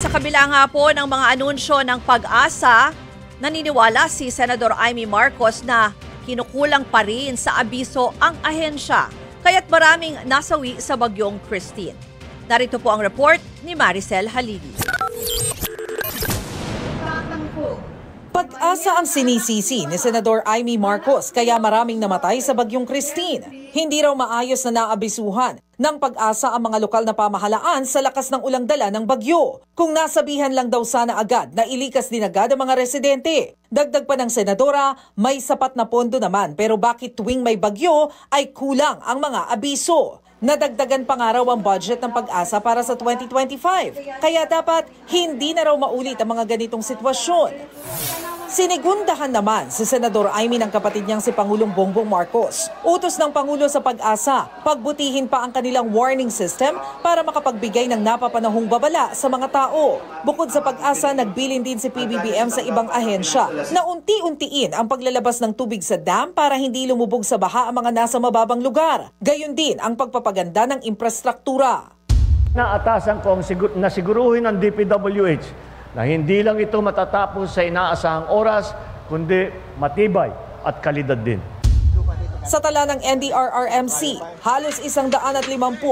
Sa kabila nga po ng mga anunsyo ng Pag-asa, naniniwala si Senador Amy Marcos na kinukulang pa rin sa abiso ang ahensya, kaya't maraming nasawi sa bagyong Christine. Narito po ang report ni Maricel Halili. Pag-asa ang sinisisi ni Senador Amy Marcos kaya maraming namatay sa bagyong Christine. Hindi raw maayos na naabisuhan ng Pag-asa ang mga lokal na pamahalaan sa lakas ng ulang dala ng bagyo. Kung nasabihan lang daw sana agad na ilikas din agad ang mga residente. Dagdag pa ng senadora, may sapat na pondo naman pero bakit tuwing may bagyo ay kulang ang mga abiso? Nadagdagan pa nga raw ang budget ng Pag-asa para sa 2025. Kaya dapat hindi na raw maulit ang mga ganitong sitwasyon. Sinigundahan naman si Senador Amy ng kapatid niyang si Pangulong Bongbong Marcos. Utos ng Pangulo sa Pag-asa, pagbutihin pa ang kanilang warning system para makapagbigay ng napapanahong babala sa mga tao. Bukod sa Pag-asa, nagbilin din si PBBM sa ibang ahensya na unti-untiin ang paglalabas ng tubig sa dam para hindi lumubog sa baha ang mga nasa mababang lugar. Gayon din ang pagpapaganda ng infrastruktura. Naatasan ko na siguruhin ng DPWH na hindi lang ito matatapos sa inaasahang oras, kundi matibay at kalidad din. Sa tala ng NDRRMC, halos 150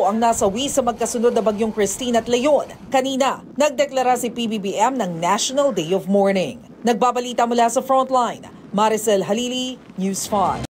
ang nasawi sa magkasunod na bagyong Christine at Leon. Kanina, nagdeklara si PBBM ng National Day of Mourning. Nagbabalita mula sa Frontline, Maricel Halili, News 5.